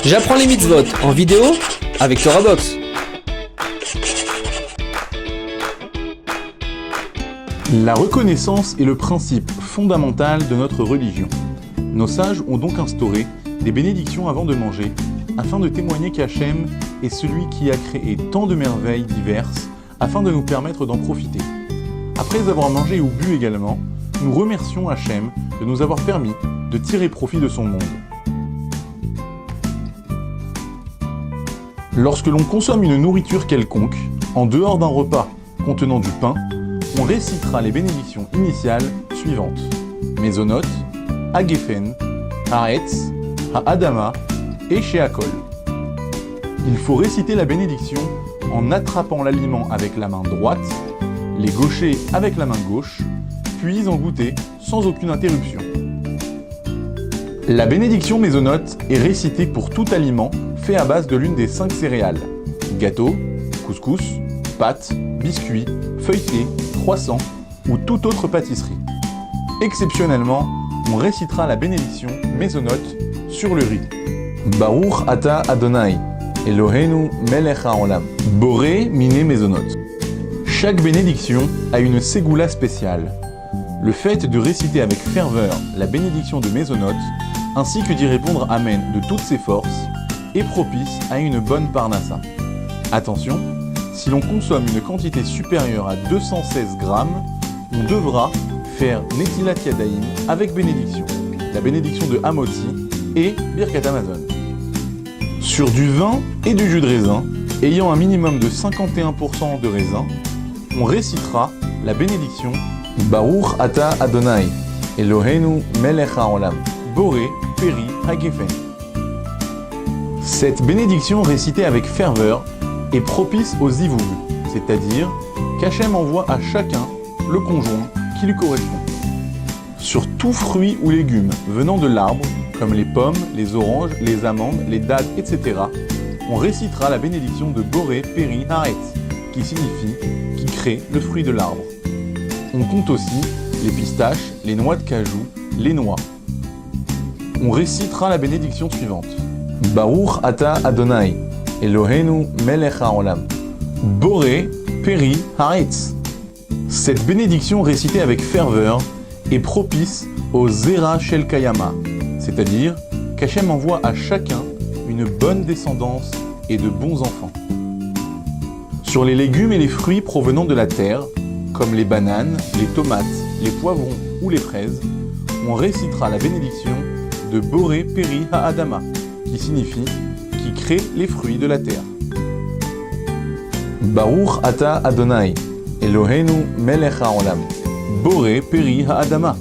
J'apprends les mitzvot en vidéo avec TorahBox. La reconnaissance est le principe fondamental de notre religion. Nos sages ont donc instauré des bénédictions avant de manger, afin de témoigner qu'Hachem est celui qui a créé tant de merveilles diverses, afin de nous permettre d'en profiter. Après avoir mangé ou bu également, nous remercions Hachem de nous avoir permis de tirer profit de son monde. Lorsque l'on consomme une nourriture quelconque, en dehors d'un repas contenant du pain, on récitera les bénédictions initiales suivantes. Mezonot, Hagefen, Haaretz, Ha'adama et Sheakol. Il faut réciter la bénédiction en attrapant l'aliment avec la main droite, les gauchers avec la main gauche, puis en goûter sans aucune interruption. La bénédiction Mezonot est récitée pour tout aliment fait à base de l'une des 5 céréales: gâteau, couscous, pâtes, biscuits, feuilletés, croissants ou toute autre pâtisserie. Exceptionnellement, on récitera la bénédiction Mezonot sur le riz. Baruch ata Adonai, Eloheinu melech haolam, Boré mine Mezonot. Chaque bénédiction a une ségoula spéciale. Le fait de réciter avec ferveur la bénédiction de Mezonot, ainsi que d'y répondre Amen de toutes ses forces, est propice à une bonne parnassa. Attention, si l'on consomme une quantité supérieure à 216 grammes, on devra faire Netilat Yadayim avec bénédiction, la bénédiction de Hamotzi et Birkat Hamazon. Sur du vin et du jus de raisin, ayant un minimum de 51% de raisin, on récitera la bénédiction Baruch ata Adonai, Eloheinu melech haolam, Boré peri hagefen. Cette bénédiction récitée avec ferveur est propice aux zivug, c'est-à-dire qu'Hachem envoie à chacun le conjoint qui lui correspond. Sur tout fruit ou légume venant de l'arbre, comme les pommes, les oranges, les amandes, les dattes, etc., on récitera la bénédiction de Boré Peri Haaretz, qui signifie « qui crée le fruit de l'arbre ». On compte aussi les pistaches, les noix de cajou, les noix. On récitera la bénédiction suivante. Baruch ata Adonai, Eloheinu melech haolam, Boré Peri Haaretz. Cette bénédiction récitée avec ferveur est propice au Zera Shel Kayama, c'est-à-dire qu'Hachem envoie à chacun une bonne descendance et de bons enfants. Sur les légumes et les fruits provenant de la terre, comme les bananes, les tomates, les poivrons ou les fraises, on récitera la bénédiction de Boré Peri Ha'adama, qui signifie « qui crée les fruits de la terre ». Baruch ata Adonai, Eloheinu melech haolam, Boré Peri Ha'adama.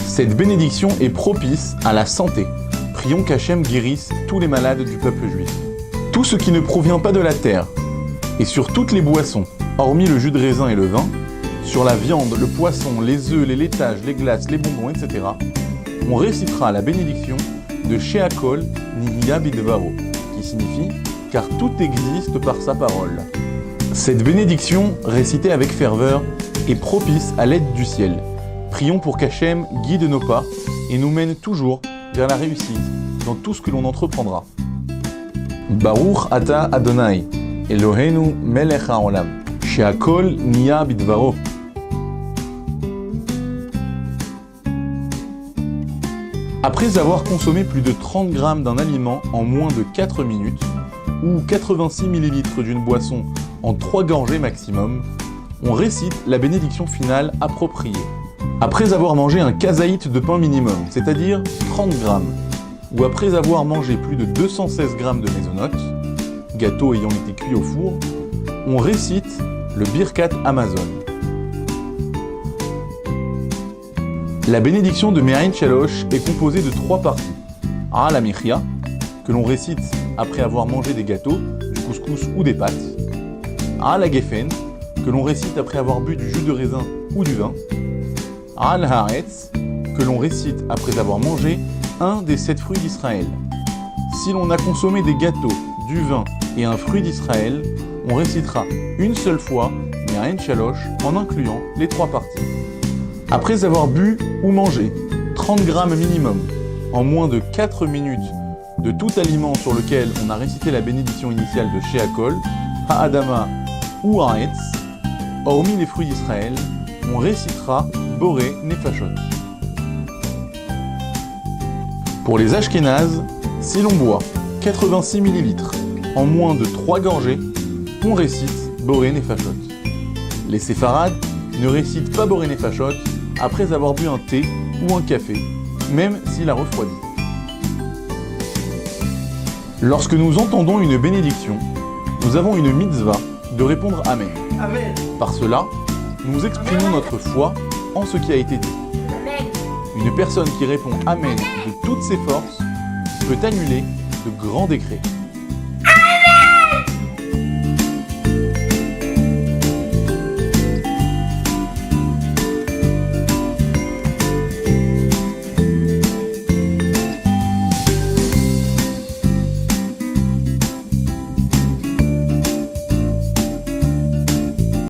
Cette bénédiction est propice à la santé. Prions qu'Hachem guérisse tous les malades du peuple juif. Tout ce qui ne provient pas de la terre, et sur toutes les boissons, hormis le jus de raisin et le vin, sur la viande, le poisson, les œufs, les laitages, les glaces, les bonbons, etc., on récitera la bénédiction de Sheakol Nihya Bidvaro, qui signifie « car tout existe par sa parole ». Cette bénédiction, récitée avec ferveur, est propice à l'aide du ciel. Prions pour qu'Hachem guide nos pas et nous mène toujours vers la réussite dans tout ce que l'on entreprendra. Baruch ata Adonai, Eloheinu melech haolam, Sheakol Nihya Bidvaro. Après avoir consommé plus de 30 grammes d'un aliment en moins de 4 minutes, ou 86 ml d'une boisson en 3 gorgées maximum, on récite la bénédiction finale appropriée. Après avoir mangé un kazaït de pain minimum, c'est-à-dire 30 grammes, ou après avoir mangé plus de 216 grammes de Mezonot, gâteau ayant été cuit au four, on récite le Birkat Hamazon. La bénédiction de Me'ayin Shalosh est composée de 3 parties. Al Amichia, que l'on récite après avoir mangé des gâteaux, du couscous ou des pâtes. Al Hagefen, que l'on récite après avoir bu du jus de raisin ou du vin. Al Haaretz, que l'on récite après avoir mangé un des 7 fruits d'Israël. Si l'on a consommé des gâteaux, du vin et un fruit d'Israël, on récitera une seule fois Me'ayin Shalosh en incluant les 3 parties. Après avoir bu ou mangé 30 grammes minimum en moins de 4 minutes de tout aliment sur lequel on a récité la bénédiction initiale de Sheakol, Ha'adama ou Haaretz, hormis les fruits d'Israël, on récitera Boré Nefashot. Pour les Ashkénazes, si l'on boit 86 ml en moins de 3 gorgées, on récite Boré Nefashot. Les Séfarades ne récitent pas Boré Nefashot après avoir bu un thé ou un café, même s'il a refroidi. Lorsque nous entendons une bénédiction, nous avons une mitzvah de répondre Amen. Amen. Par cela, nous exprimons notre foi en ce qui a été dit. Une personne qui répond Amen de toutes ses forces peut annuler de grands décrets.